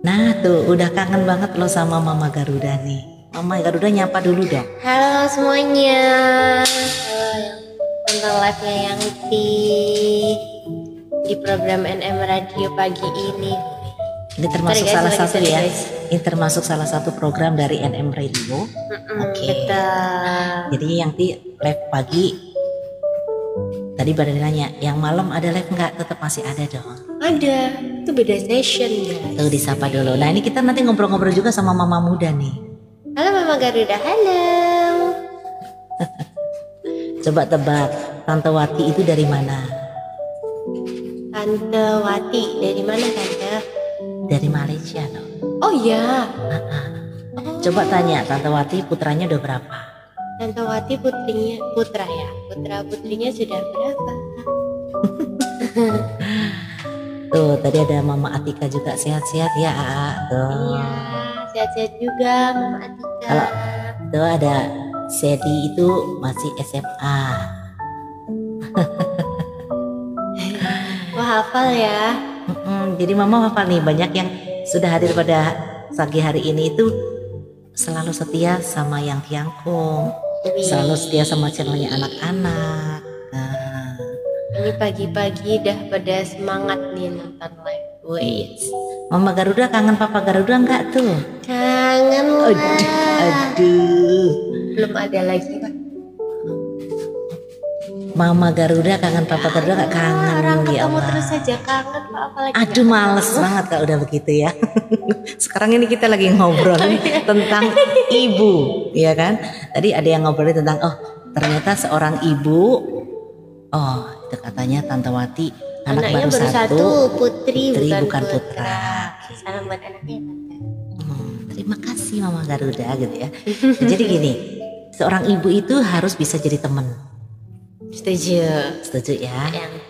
Nah tuh udah kangen banget loh sama Mama Garuda nih. Mama Garuda nyapa dulu dong. Halo semuanya. Halo yang nonton live-nya Yangti di program NM Radio pagi ini. Ini termasuk Sorry guys, salah lagi satu sedih, ya. guys. Ini termasuk salah satu program dari NM Radio. Oke. Betul. Jadi Yangti live pagi. Tadi baru nanya, yang malam ada live nggak? Tetap masih ada dong. Ada, itu beda session guys. Tuh disapa dulu. Nah ini kita nanti ngobrol-ngobrol juga sama Mama Muda nih. Halo Mama Garuda, halo. Coba tebak, Tante Wati itu dari mana? Tante Wati, dari mana Tante? Dari Malaysia dong. Oh iya. Coba tanya, Tante Wati putranya udah berapa? Tante Wati putra ya. Putra putrinya sudah berapa? Tuh tadi ada Mama Atika juga, sehat-sehat ya Aa. Tuh. Iya, sehat-sehat juga Mama Atika. Kalau tuh ada Sedi itu masih SMA. Wah hafal ya. Jadi Mama hafal nih, banyak yang sudah hadir pada pagi hari ini itu selalu setia sama yang Tiangkung, selalu setia sama channelnya anak-anak. Nah, Ini pagi-pagi dah pada semangat nih nonton live. Wait. Mama Garuda kangen Papa Garuda enggak tuh? Kangen lah. Aduh. Belum ada lagi Pak. Mama Garuda kangen Papa Garuda enggak kangen? Orang Ya ketemu Allah. terus saja kangen Pak, apalagi Aduh males banget kalau udah begitu ya. Sekarang ini kita lagi ngobrol tentang ibu, ya kan? Tadi ada yang ngobrolin tentang ternyata seorang ibu. Oh itu katanya Tante Wati anak anaknya baru satu, putri bukan putra. putra. Salam buat anaknya Tante. Terima kasih Mama Garuda gitu ya. Jadi gini, seorang ibu itu harus bisa jadi teman. Setuju ya? Yang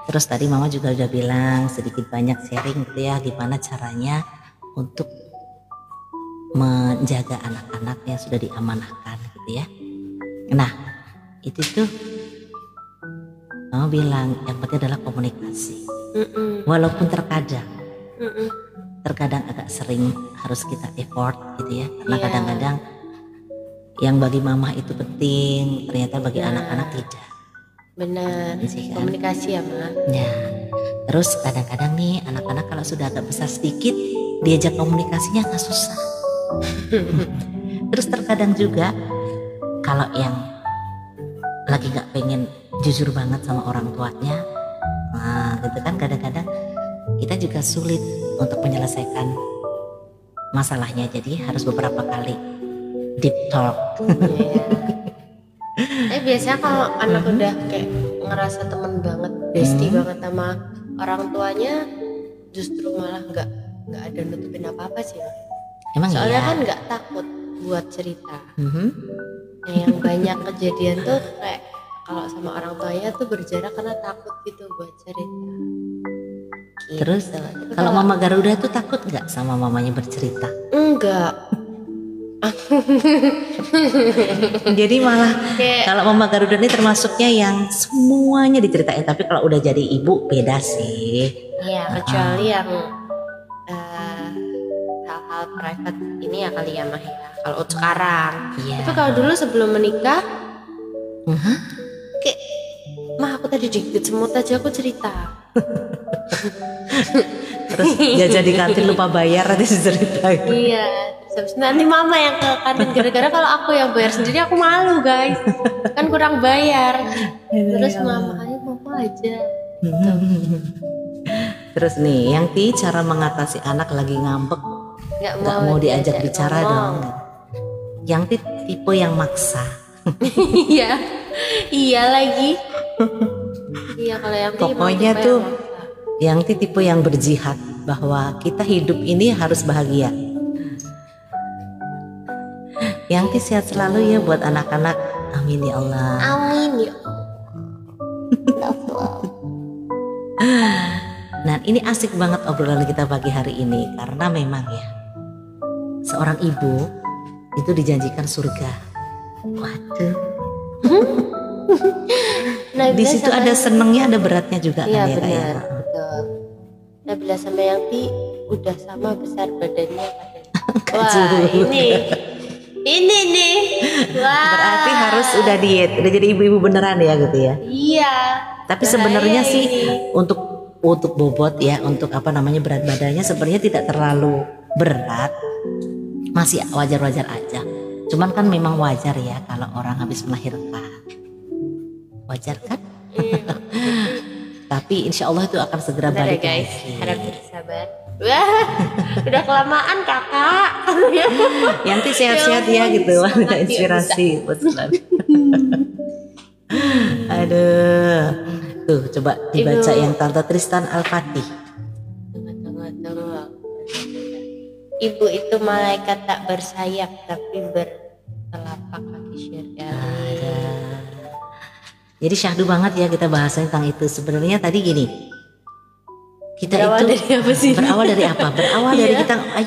Terus tadi Mama juga udah bilang sedikit banyak sharing gitu ya, gimana caranya untuk menjaga anak-anak yang sudah diamanahkan gitu ya. Nah itu tuh Mama bilang yang penting adalah komunikasi. Walaupun terkadang agak sering harus kita effort gitu ya, karena kadang-kadang yang bagi Mama itu penting ternyata bagi anak-anak tidak. benar. Iya sih kan? Komunikasi ya Ma. Ya, terus kadang-kadang nih anak-anak kalau sudah agak besar sedikit diajak komunikasinya agak susah. Terus terkadang juga kalau yang lagi nggak pengen jujur banget sama orang tuanya, nah gitu kan kadang-kadang kita juga sulit untuk menyelesaikan masalahnya. Jadi harus beberapa kali deep talk. Biasanya kalau anak udah kayak ngerasa temen banget, bestie banget sama orang tuanya, justru malah nggak ada nutupin apa-apa sih Ma. Emang Soalnya iya? kan nggak takut buat cerita. Nah, yang banyak kejadian tuh kayak kalau sama orang tuanya tuh berjarak karena takut gitu buat cerita. Gitu. Terus Tapi kalau Mama Garuda tuh takut nggak sama mamanya bercerita? enggak. Jadi malah Kayak kalau Mama Garuda ini termasuknya yang semuanya diceritain. Tapi kalau udah jadi ibu beda sih. iya, kecuali yang hal-hal private ini ya kali ya Mah ya. Kalau sekarang. Iya. Tapi kalau dulu sebelum menikah, kayak Mah aku tadi digigit semut aja aku cerita. Terus jajan di kantin lupa bayar nanti ceritain. Iya. Terus nanti Mama yang ke kantin gara-gara kalau aku yang bayar sendiri aku malu guys. Kan kurang bayar. Terus Mama aja. Terus nih, yang cara mengatasi anak lagi ngambek nggak mau diajak bicara dong. Yang tipe yang maksa. Iya. Iya lagi. Iya kalau yang Pokoknya tuh yang tipe yang berjihad bahwa kita hidup ini harus bahagia. Yang sehat selalu ya buat anak-anak. Amin ya Allah. amin ya. Nah ini asik banget obrolan kita pagi hari ini karena memang ya seorang ibu itu dijanjikan surga. Waduh. Di situ ada senengnya ada beratnya juga Iya kan ya benar, kayak. betul. Nabila sama Yangti udah sama besar badannya katanya. Wah ini nih. Wah. Berarti harus udah diet, udah jadi ibu-ibu beneran ya gitu ya. Iya. Tapi sebenarnya sih untuk bobot ya, untuk apa namanya berat badannya sebenarnya tidak terlalu berat, masih wajar-wajar aja. Cuman kan memang wajar ya kalau orang habis melahirkan, wajar kan? Tapi insya Allah itu akan segera balik guys, lagi. harap bersabar. Wah, udah kelamaan kakak. Yanti sehat-sehat ya gitu, wah inspirasi buat Aduh, tuh coba dibaca yang Tante Tristan Al-Fatih. Tunggu. Ibu itu malaikat tak bersayap tapi bertelapak kaki syirga. Jadi syahdu banget ya kita bahas tentang itu. Sebenarnya tadi gini, kita berawal itu dari apa sih? Berawal dari apa? Berawal dari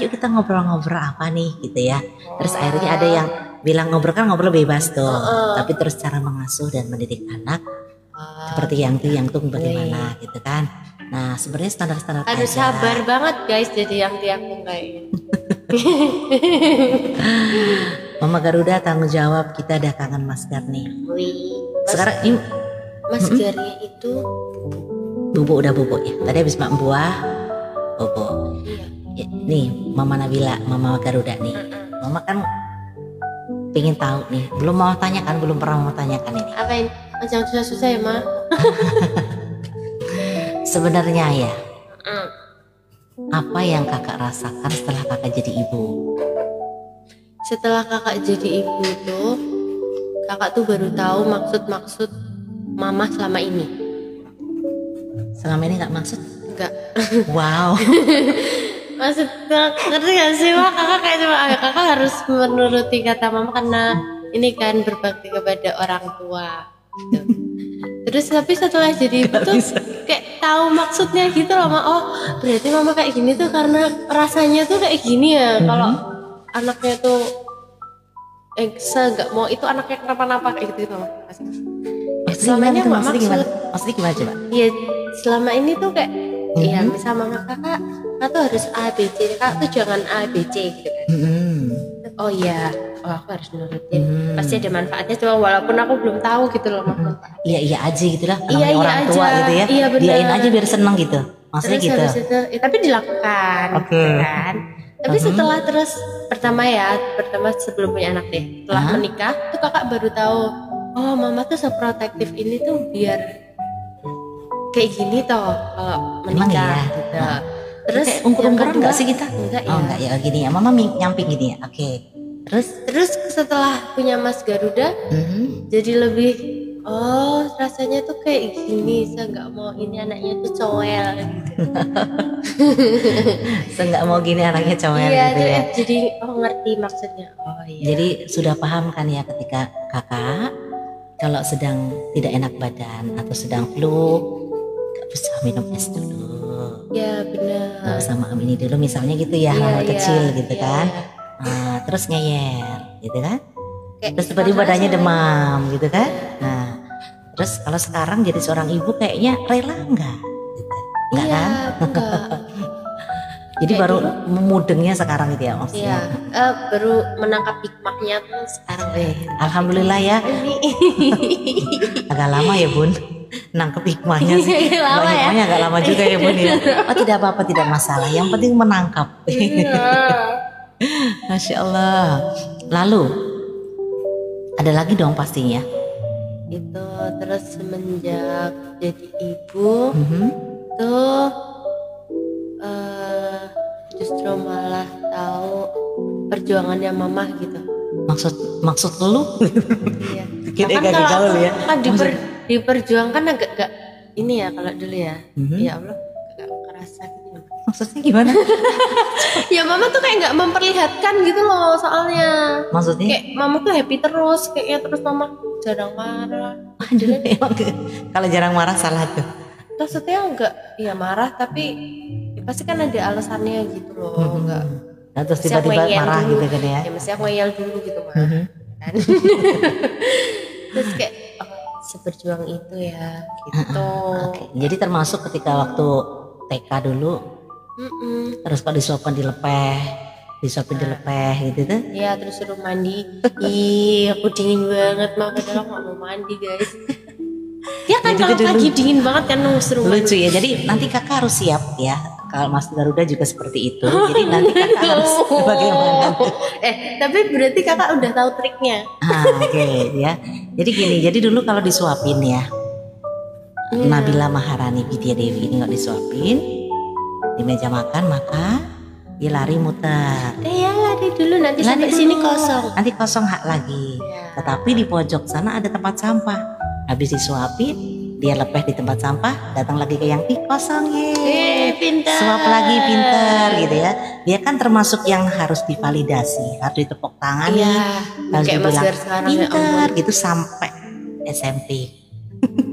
kita ngobrol-ngobrol apa nih gitu ya. Terus akhirnya ada yang bilang ngobrol bebas tuh. Tapi terus cara mengasuh dan mendidik anak seperti yang tuh bagaimana gitu kan. Nah sebenarnya standar-standar harus aja. sabar banget guys jadi yang aku kayaknya. Mama Garuda tanggung jawab, kita ada kangen Mas Gar nih. Sekarang ini Mas Garnya itu bubuk udah bubuk ya. Tadi habis mak buah bubuk. Ya, nih Mama Nabila, Mama Garuda nih. Mama kan pengen tahu nih, belum mau tanyakan, belum pernah mau tanyakan ini. Apain? Macam susah-susah ya, Ma? Sebenarnya ya, apa yang kakak rasakan setelah kakak jadi ibu? Setelah kakak jadi ibu itu, kakak tuh baru tahu maksud mama selama ini. Selama ini nggak maksud? Enggak. Wow. Maksudnya ngerti gak sih, Wah? Kakak kayak cuma kakak harus menuruti kata mama karena ini kan berbakti kepada orang tua. Gitu. Terus tapi setelah jadi ibu tuh kayak tahu maksudnya gitu loh, Ma. Oh berarti mama kayak gini tuh karena rasanya tuh kayak gini ya. Kalau anaknya tuh nggak mau itu anaknya kenapa-napa kayak gitu Ma. Selama ini nggak maksud. Maksudnya gimana coba? Iya selama ini tuh kayak iya misal mama kakak tuh harus A B C, kakak tuh jangan A B C gitu kan. Oh iya, aku harus nurutin. Pasti ada manfaatnya, cuma walaupun aku belum tahu gitu loh manfaatnya. Iya aja gitu lah, iya orang tua aja. gitu ya. Iya, diain aja biar seneng gitu. Maksudnya terus gitu. Habis itu, tapi dilakukan, gitu kan. Tapi setelah pertama sebelum punya anak deh, setelah menikah tuh kakak baru tahu, oh mama tuh seprotektif ini tuh biar kayak gini toh kalau menikah gitu. Terus ukuran enggak sih kita? Enggak ya. Oh enggak ya gini ya, mama nyamping gini ya. Oke. Terus setelah punya Mas Garuda, jadi lebih rasanya tuh kayak gini. Saya nggak mau ini anaknya tuh cowel gitu. Saya nggak mau gini anaknya cowel iya, gitu ya. Jadi ngerti maksudnya. Oh iya. Jadi sudah paham kan ya ketika kakak kalau sedang tidak enak badan atau sedang flu gak bisa minum es dulu. Ya benar. Gak usah makan ini dulu misalnya gitu ya, hal kecil gitu kan. Nah, terus ngeyel gitu kan. Terus tiba-tiba badannya demam gitu kan. Nah terus kalau sekarang jadi seorang ibu kayaknya rela enggak gitu. Enggak kan? Enggak. Jadi baru mudengnya sekarang gitu ya maksudnya. Iya, baru menangkap hikmahnya tuh sekarang. Alhamdulillah ya. Agak lama ya Bun nangkep hikmahnya sih. Hikmahnya agak lama juga ya Bun ya. Oh tidak apa-apa, tidak masalah, yang penting menangkap. Masya Allah. Lalu ada lagi dong pastinya. Itu terus semenjak jadi ibu tuh justru malah tahu perjuangannya mama gitu. Maksud lu? Iya. Kan kalau ya. Kan diperjuangkan agak gak ini ya kalau dulu ya. Ya Allah gak kerasa gitu. Maksudnya gimana? Ya mama tuh kayak gak memperlihatkan gitu loh soalnya. Maksudnya? Kayak mama tuh happy terus kayaknya, terus mama jarang marah. Aduh, emang kalau jarang marah salah tuh. Maksudnya enggak ya marah tapi ya pasti kan ada alasannya gitu loh. Enggak. Nah, terus tiba-tiba marah dulu, gitu kan ya. Ya mesti aku ngeyel dulu gitu mah. Kan? Terus kayak seberjuang itu ya gitu. Okay. Jadi termasuk ketika waktu TK dulu Terus kalau disuapin dilepeh, gitu tuh. Iya, terus suruh mandi. Ih, aku dingin banget, makanya aku gak mau mandi guys. Ya kan kalau pagi dingin banget kan suruh mandi. Lucu ya, jadi nanti kakak harus siap ya. Kalau Mas Garuda juga seperti itu, jadi nanti kakak harus bagaimana? Tapi berarti kakak udah tahu triknya. Oke, ya. Jadi gini, jadi dulu kalau disuapin ya, Nabila Maharani Vidya Dewi ini nggak disuapin di meja makan, maka dia lari muter. Ya lari dulu, nanti sampai sini kosong. Nanti kosong hak lagi. Ya. Tetapi di pojok sana ada tempat sampah. Habis disuapin, dia lepeh di tempat sampah, datang lagi ke Yangti, kosong ye. Pintar. Suap lagi, pintar gitu ya. Dia kan termasuk yang harus divalidasi, harus ditepuk tangan. Iya. Harus dibilang pintar ya gitu sampai SMP.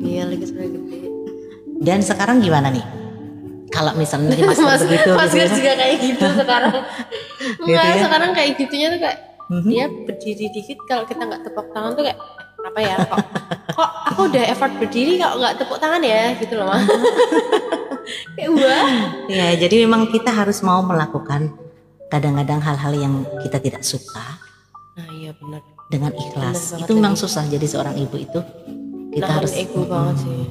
Iya, lagi sampai gede. Dan sekarang gimana nih? Kalau misalnya Mas begitu, Mas gitu ya? juga kayak gitu sekarang. Gitu ya? Sekarang kayak gitunya tuh kayak dia berdiri dikit, kalau kita nggak tepuk tangan tuh kayak apa ya, kok aku udah effort berdiri kok nggak tepuk tangan ya gitu loh, Mas. Kayak wah. Ya, jadi memang kita harus mau melakukan kadang-kadang hal-hal yang kita tidak suka. Nah, iya benar. Dengan ikhlas. Itu memang susah jadi seorang ibu itu. Kita harus ego banget sih.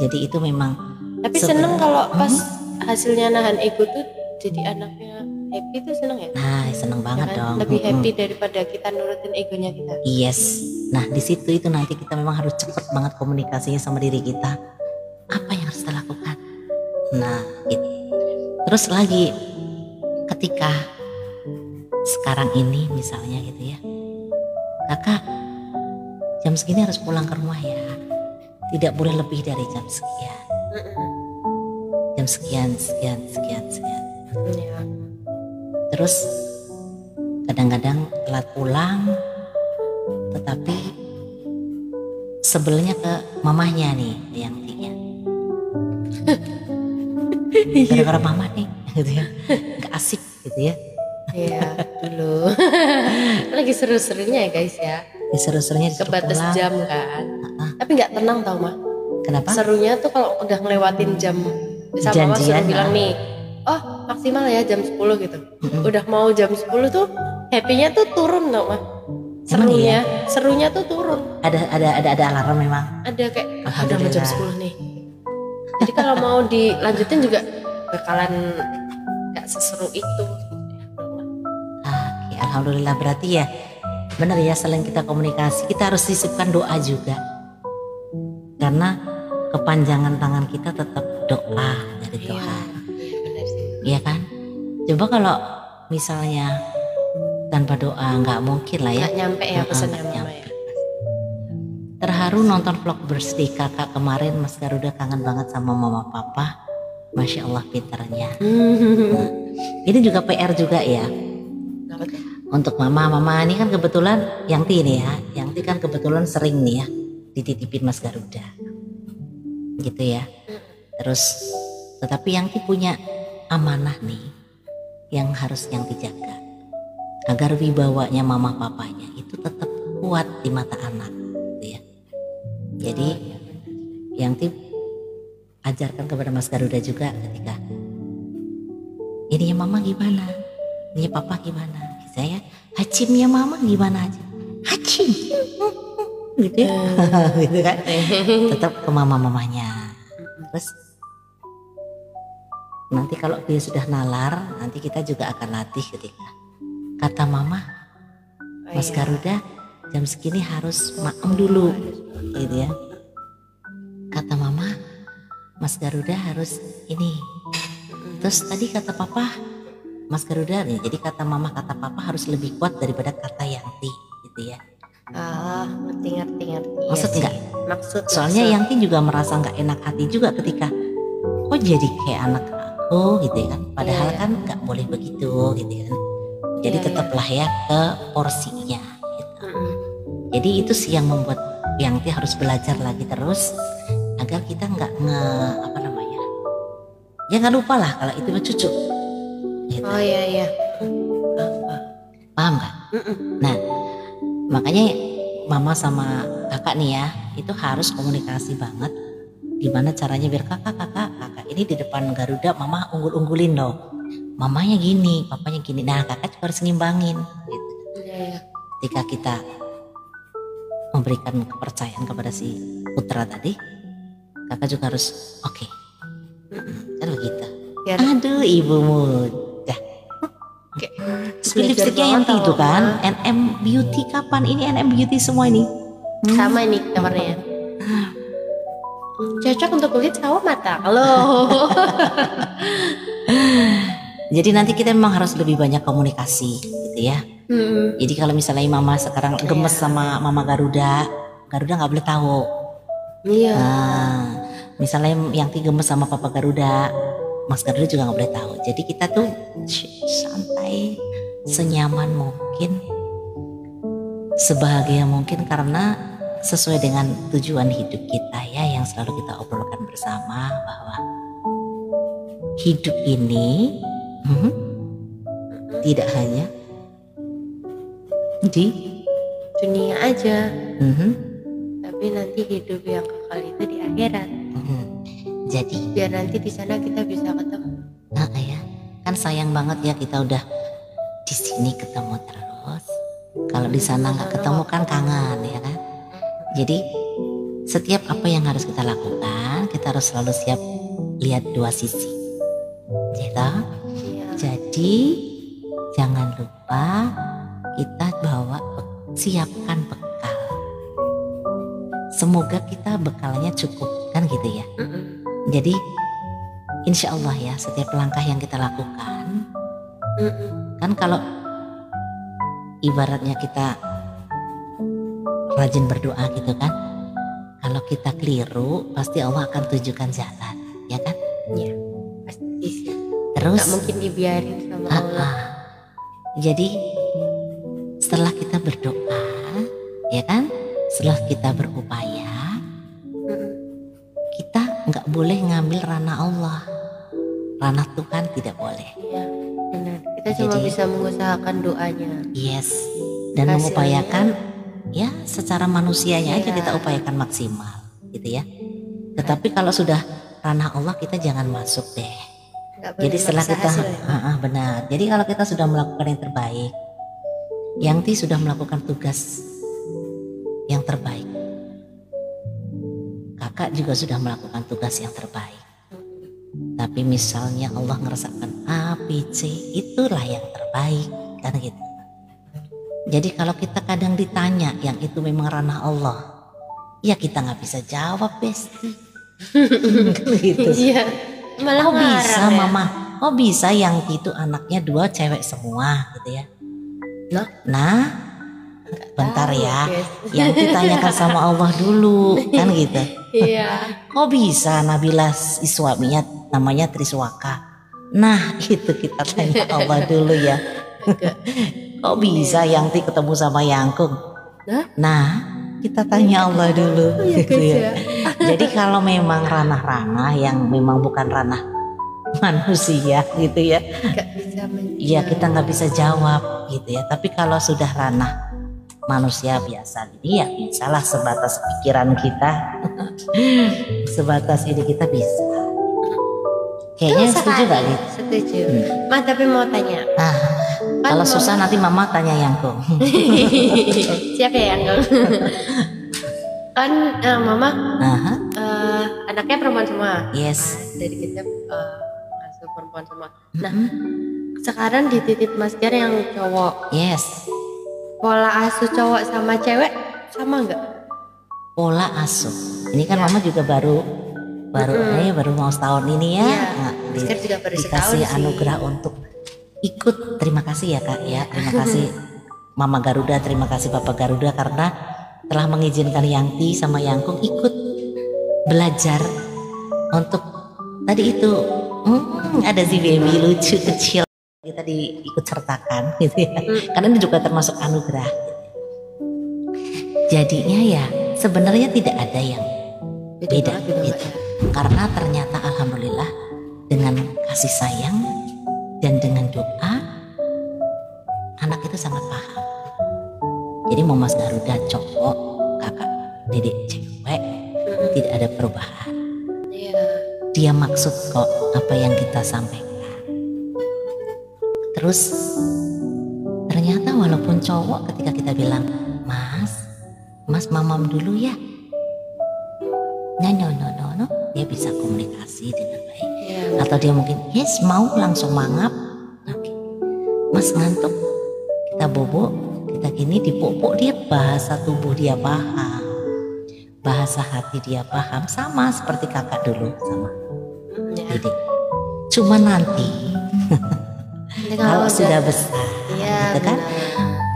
Jadi itu memang. Tapi seneng kalau pas hasilnya nahan ego tuh jadi anaknya happy tuh seneng ya. Nah, seneng banget ya kan? dong. Lebih happy daripada kita nurutin egonya kita. Yes. Nah, di situ itu nanti kita memang harus cepet banget komunikasinya sama diri kita. Apa yang harus kita lakukan? Nah, gitu. Terus lagi ketika sekarang ini misalnya gitu ya, kakak jam segini harus pulang ke rumah ya, tidak boleh lebih dari jam sekian, jam sekian. Ya. Terus kadang-kadang telat pulang, tetapi sebelnya ke mamahnya nih yang tiga, gara-gara mama nih gitu ya, nggak asik gitu ya. Iya dulu lagi seru-serunya ya guys ya. Seru-serunya kebatas jam kan. Tapi nggak tenang tau mah. Kenapa? Serunya tuh kalau udah ngelewatin jam, sama mama suruh bilang nih, oh maksimal ya jam 10 gitu. Udah mau jam 10 tuh happy-nya tuh turun tau mah. Serunya tuh turun. Ada alarm memang. Ada kayak udah mau jam 10 nih. Jadi kalau mau dilanjutin juga bakalan gak seseru itu. Oke, alhamdulillah, berarti ya benar ya, selain kita komunikasi kita harus sisipkan doa juga, karena kepanjangan tangan kita tetap doa dari Tuhan. Iya benar sih. Iya kan? Coba kalau misalnya tanpa doa nggak mungkin lah ya. Nggak nyampe ya pesannya mama ya. Terharu nonton vlog birthday kakak kemarin, Mas Garuda kangen banget sama mama papa. Masya Allah pintarnya. Ini juga PR juga ya. Untuk mama ini kan kebetulan Yangti nih ya. Yangti kan kebetulan sering nih ya dititipin Mas Garuda. Gitu ya. Terus tetapi Yangti punya amanah nih yang harus Yangti jaga, agar wibawanya mama papanya itu tetap kuat di mata anak gitu ya. Jadi Yangti ajarkan kepada Mas Garuda juga ketika ininya mama gimana, ininya papa gimana, saya hacimnya mama gimana aja, hacim gitu ya. Gitu kan, tetap ke mamanya. Terus nanti kalau dia sudah nalar, nanti kita juga akan latih ketika kata mama, Mas Garuda jam segini harus maem dulu gitu ya. Kata mama, Mas Garuda harus ini. Terus tadi kata papa, Mas Garuda nih, jadi kata mama kata papa harus lebih kuat daripada kata Yangti gitu ya. Ngerti. Maksud enggak? Maksud. Soalnya Yangti juga merasa nggak enak hati juga ketika kok jadi kayak anak aku gitu ya kan. Padahal kan nggak boleh begitu gitu kan. Jadi tetaplah ya ke porsinya gitu. Jadi itu sih yang membuat Yangti harus belajar lagi terus agar kita nggak ya nggak lupa lah kalau itu mah cucu gitu. Oh iya. Paham gak? Nah makanya mama sama kakak nih ya itu harus komunikasi banget, gimana caranya biar kakak ini di depan Garuda mama unggul-unggulin loh. Mamanya gini, papanya gini. Nah kakak juga harus ngimbangin gitu. Ketika kita memberikan kepercayaan kepada si putra tadi, kakak juga harus oke. Kan begitu. Aduh ibumu dah. Lipstiknya yang itu kan NM Beauty, kapan ini NM Beauty semua ini? Sama ini warnanya. Cocok untuk kulit sama mata. Loh. Jadi nanti kita memang harus lebih banyak komunikasi gitu ya. Jadi kalau misalnya mama sekarang gemes sama mama Garuda nggak boleh tahu. Iya. Nah, misalnya yang gemes sama papa Garuda, Mas Garuda juga nggak boleh tahu. Jadi kita tuh santai, senyaman mungkin, sebahagia mungkin, karena sesuai dengan tujuan hidup kita ya, yang selalu kita obrolkan bersama, bahwa hidup ini tidak hanya di dunia aja, tapi nanti hidup yang kekal itu di akhirat. Jadi biar nanti di sana kita bisa ketemu. Nah ya, kan sayang banget ya kita udah di sini ketemu terus. Kalau di sana nggak ketemu kan kangen ya kan. Jadi setiap apa yang harus kita lakukan, kita harus selalu siap lihat dua sisi. Gitu. Iya. Jadi jangan lupa kita siapkan bekal. Semoga kita bekalnya cukup kan gitu ya. Jadi insya Allah ya, setiap langkah yang kita lakukan, kan kalau ibaratnya kita rajin berdoa gitu kan, kalau kita keliru pasti Allah akan tunjukkan jalan, ya kan? Ya pasti sih. Terus gak mungkin dibiarin sama Allah. Jadi setelah kita berdoa, ya kan, setelah kita berupaya, kita nggak boleh ngambil ranah Allah, ranah Tuhan tidak boleh. Iya benar. Kita cuma bisa mengusahakan doanya. Yes. Dan hasilnya, mengupayakan ya secara manusianya aja kita upayakan maksimal, gitu ya. Tetapi kalau sudah ranah Allah kita jangan masuk deh. Jadi setelah kita benar. Jadi kalau kita sudah melakukan yang terbaik, Yangti sudah melakukan tugas yang terbaik, kakak juga sudah melakukan tugas yang terbaik. Tapi misalnya Allah ngeresapkan A, B, C, itulah yang terbaik kan gitu. Jadi kalau kita kadang ditanya yang itu memang ranah Allah, ya kita nggak bisa jawab Besti. Gitu. Iya. Malah kok bisa ya? Mama? Kok bisa yang itu anaknya 2 cewek semua gitu ya? Nah, bentar ya, yang ditanyakan sama Allah dulu kan gitu. Iya. Kok bisa Nabila suaminya namanya Triswaka? Nah itu kita tanya Allah dulu ya. Kok bisa Yangti ketemu sama Yangkung? Nah kita tanya Allah dulu gitu ya. Jadi kalau memang ranah-ranah yang memang bukan ranah manusia gitu ya, ya kita nggak bisa jawab gitu ya. Tapi kalau sudah ranah manusia biasa ini ya bisalah, sebatas pikiran kita, sebatas ide kita bisa. Kayaknya setuju gak gitu? Setuju. Ma tapi mau tanya. Kan kalau susah nanti Mama tanya Yangkung. Siapa ya Yangkung? Kan Mama anaknya perempuan semua. Yes. Dari kita ngasuh perempuan semua. Nah sekarang dititip Mas Jar yang cowok. Yes. Pola asuh cowok sama cewek sama nggak? Pola asuh. Ini kan Mama juga baru mau setahun ini ya. Juga baru dikasih anugerah untuk ikut. Terima kasih ya Kak ya. Terima kasih Mama Garuda, terima kasih Papa Garuda karena telah mengizinkan Yangti sama Yangkung ikut belajar untuk tadi itu. Ada si baby lucu kecil kita diikut sertakan gitu ya. Karena ini juga termasuk anugerah. Jadinya ya sebenarnya tidak ada yang beda gitu. Karena ternyata alhamdulillah dengan kasih sayang dan dengan doa anak itu sangat paham. Jadi mau Mas Garuda cowok, kakak Dedek cewek, tidak ada perubahan. dia maksud kok apa yang kita sampaikan. Terus ternyata walaupun cowok ketika kita bilang, mas mamam dulu ya, no, dia bisa komunikasi dengan baik. Atau dia mungkin yes mau langsung mangap. Oke. Mas ngantuk, kita bobo, kita gini dipupuk, dia bahasa tubuh dia paham, bahasa hati dia paham, sama seperti kakak dulu sama Dede. Cuma nanti kalau sudah besar, gitu kan,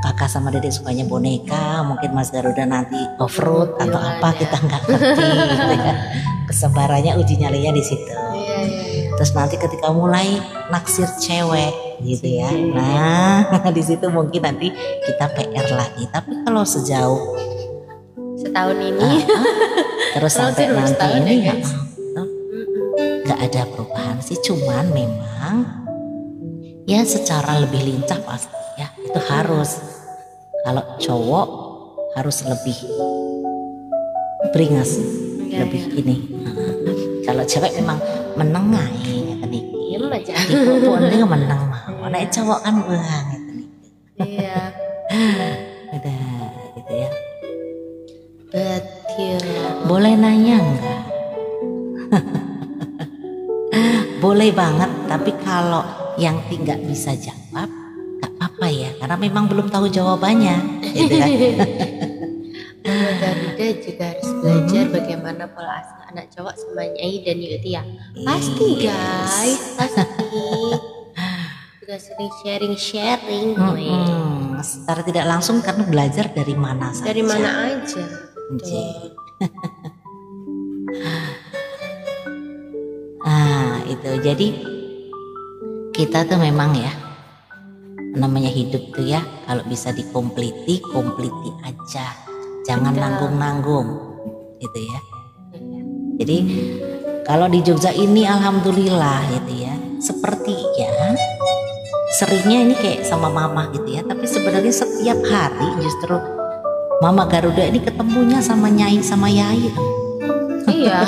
kakak sama Dede sukanya boneka, mungkin Mas Garuda nanti off-road atau apa, kita nggak ngerti gitu ya. Kesebarannya uji nyalinya di situ. Terus nanti ketika mulai naksir cewek gitu ya, nah di situ mungkin nanti kita PR lagi. Tapi kalau sejauh setahun ini terus sampai nanti ini nggak ada perubahan sih, cuman memang ya secara lebih lincah pasti ya, itu harus. Kalau cowok harus lebih beringas, lebih ini. Kalau cewek memang menengah ya, diem aja. Dipupuknya meneng mau. Nek cowok kan uang gitu. Iya. Udah gitu ya. Betul. Boleh nanya enggak? Boleh banget, tapi kalau yang tidak bisa jawab gak apa-apa ya, karena memang belum tahu jawabannya gitu kan. Mama Garuda juga harus belajar bagaimana pola asuh anak cowok sama Nyai dan Yuti ya. Pasti guys, pasti. Juga sering sharing. Secara tidak langsung karena belajar dari mana saja. Dari mana aja. Itu jadi kita tuh memang ya, namanya hidup tuh ya, kalau bisa dikompliti aja, jangan nanggung gitu ya. Jadi kalau di Jogja ini alhamdulillah gitu ya, sepertinya seringnya ini kayak sama mama gitu ya, tapi sebenarnya setiap hari justru Mama Garuda ini ketemunya sama Nyai sama Yai. Iya.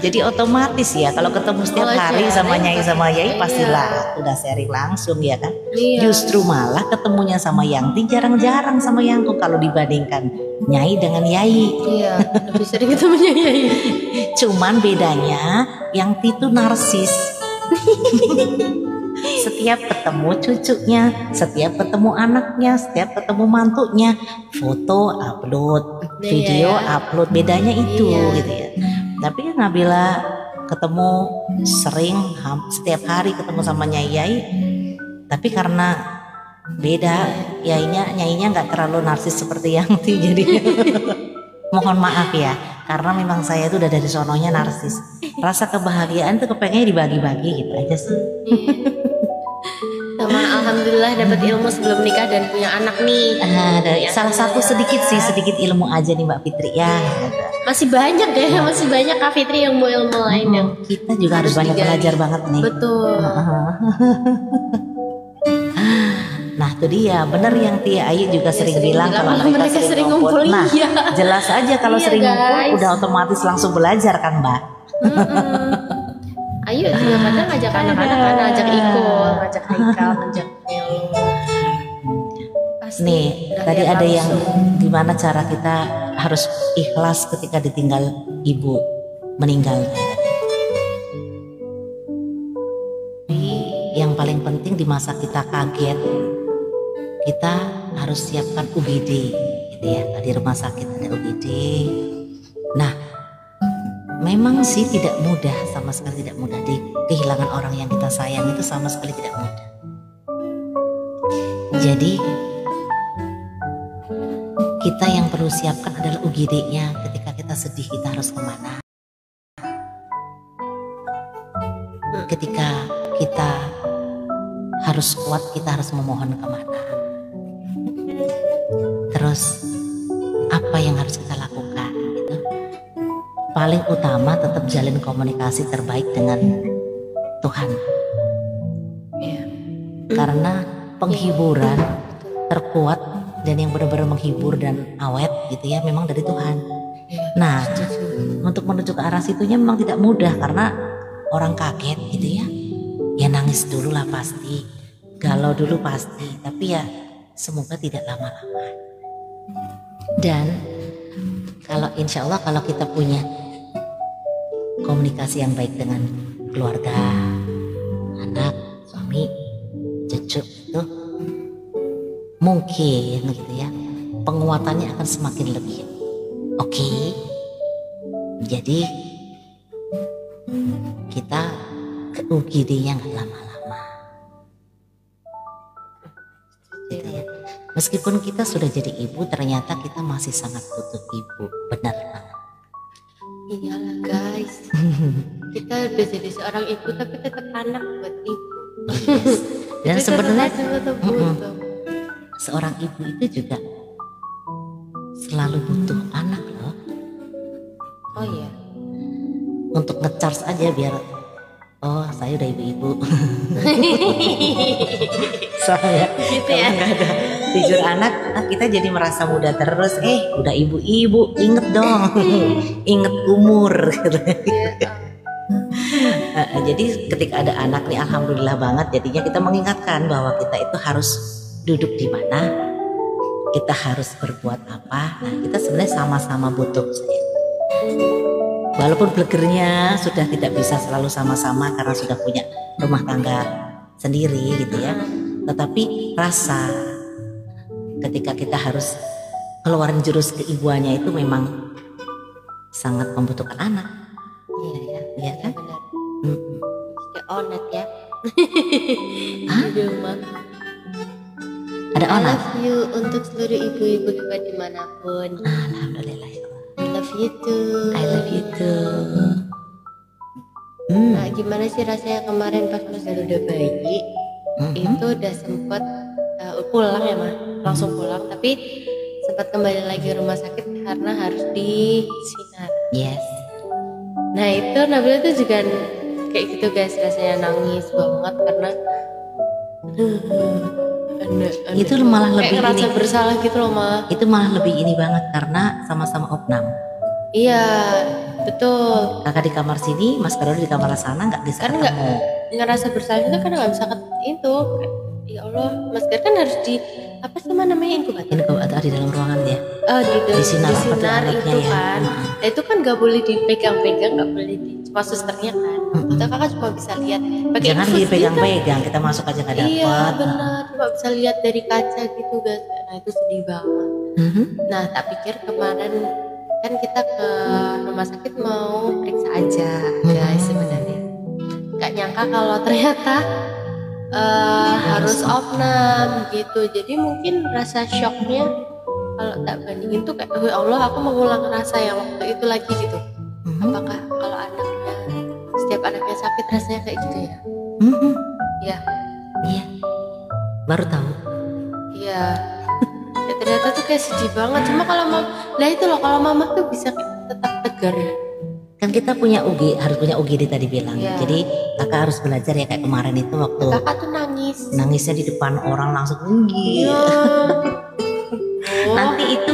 Jadi otomatis ya kalau ketemu setiap hari sama Nyai sama Yai pastilah udah sharing langsung ya kan. Justru malah ketemunya sama Yangti jarang-jarang sama Yangku kalau dibandingkan Nyai dengan Yai. Iya, lebih sering ketemunya Yai. Cuman bedanya Yangti itu narsis. Setiap ketemu cucunya, setiap ketemu anaknya, setiap ketemu mantunya, foto upload, video upload, bedanya itu gitu ya. Tapi Nabila ketemu sering, setiap hari ketemu sama Nyai, tapi karena beda, Nyainya nggak terlalu narsis seperti Yangti, jadi mohon maaf ya, karena memang saya itu udah dari sononya narsis. Rasa kebahagiaan itu kepengennya dibagi-bagi gitu aja sih. Sama alhamdulillah dapat ilmu sebelum nikah dan punya anak nih. Salah satu sedikit ilmu aja nih Mbak Fitri ya. Masih banyak ya, masih banyak Kak Fitri ilmu-ilmu lain yang kita juga harus banyak belajar banget nih. Betul. Nah itu dia, bener yang Tia Ayu juga sering bilang kalau mereka sering ngumpul. Nah jelas aja kalau sering ngumpul udah otomatis langsung belajar kan Mbak. Ayu juga kadang ngajak anak-anak, ngajak Iko, ngajak Haikal, ngajak Melo. Nih tadi ada yang gimana cara kita harus ikhlas ketika ditinggal ibu meninggal. Yang paling penting di masa kita kaget, kita harus siapkan UGD gitu ya. Di rumah sakit ada UGD. Nah memang sih tidak mudah, sama sekali tidak mudah. Di kehilangan orang yang kita sayang itu sama sekali tidak mudah. Jadi kita yang perlu siapkan adalah UGD-nya. Ketika kita sedih kita harus kemana? Ketika kita harus kuat kita harus memohon kemana? Terus apa yang harus kita lakukan gitu? Paling utama tetap jalin komunikasi terbaik dengan Tuhan. Karena penghiburan terkuat dan yang benar-benar menghibur dan awet gitu ya memang dari Tuhan. Nah, untuk menuju ke arah situnya memang tidak mudah karena orang kaget gitu ya. Ya nangis dulu lah pasti, galau dulu pasti, tapi ya semoga tidak lama-lama. Dan kalau insya Allah kalau kita punya komunikasi yang baik dengan keluarga, anak, suami, cucu itu mungkin gitu ya, penguatannya akan semakin lebih oke. Jadi kita ke UGD-nya nggak lama-lama gitu ya. Meskipun kita sudah jadi ibu, ternyata kita masih sangat butuh ibu. Benar banget. Iyalah guys, kita udah jadi seorang ibu tapi tetap anak buat ibu. Yes. Dan sebenarnya seorang ibu itu juga selalu butuh anak loh. Oh iya. Untuk nge-charge aja biar oh saya udah ibu-ibu. Soalnya Gitu kalau ya. nggak ada figur anak, kita jadi merasa muda terus. Udah ibu-ibu, inget dong, inget umur. Gitu. Jadi ketika ada anak nih, alhamdulillah banget. Jadinya kita mengingatkan bahwa kita itu harus duduk di mana, kita harus berbuat apa. Nah, kita sebenarnya sama-sama butuh saya. Walaupun blegernya sudah tidak bisa selalu sama-sama karena sudah punya rumah tangga sendiri gitu ya, tetapi rasa ketika kita harus keluarin jurus keibuannya itu memang sangat membutuhkan anak. Iya ya, Iya kan? benar. Mm-mm. Kayak onet ya. Hah? Di rumah. Ada I onak? love you untuk seluruh ibu-ibu hebat dimanapun. Alhamdulillah ya Allah. I love you too. I love you too. Nah, gimana sih rasanya kemarin pas Mas udah bayi? Itu udah sempet pulang ya mah, langsung pulang. Tapi sempat kembali lagi rumah sakit karena harus disinar. Yes. Nah itu Nabila tuh juga kayak gitu guys, rasanya nangis banget karena Itu malah kayak lebih ngerasa ini. bersalah gitu loh mah. Itu malah lebih ini banget karena sama-sama opnam. Iya betul. Kakak di kamar sini, Mas Karol di kamar sana nggak bisa Kan nggak ketemu. ngerasa bersalah itu karena nggak bisa itu. Ya Allah, Mas Gar kan harus di apa sih namanya inkubator? Ini kalau ada di dalam ruangan ya. Di Sinar apa tuh sinar alatnya itu ya? kan. Nah, itu kan nggak boleh dipegang-pegang, nggak boleh cuma susternya kan. Kita kakak cuma bisa lihat. Pakai Jangan infus dipegang-pegang, kita masuk aja nggak gitu. Iya dapat. benar, cuma bisa lihat dari kaca gitu guys. Nah itu sedih banget. Nah tak pikir kemarin kan kita ke rumah sakit mau periksa aja guys sebenarnya. Nggak nyangka kalau ternyata harus opnam gitu. Jadi mungkin rasa shocknya kalau tak bandingin tuh kayak ya Allah aku mengulang rasa yang waktu itu lagi gitu. Apakah kalau anaknya setiap anaknya sakit rasanya kayak gitu ya? Ya. Iya. Baru tahu. Iya. Ya, ternyata tuh kayak sedih banget. Cuma kalau lah itu loh kalau mama tuh bisa tetap tegar ya. Kan kita punya harus punya UGD tadi bilang. Iya. Jadi kakak harus belajar ya kayak kemarin itu waktu Kakak tuh nangis. nangisnya di depan orang langsung Iya. Nanti itu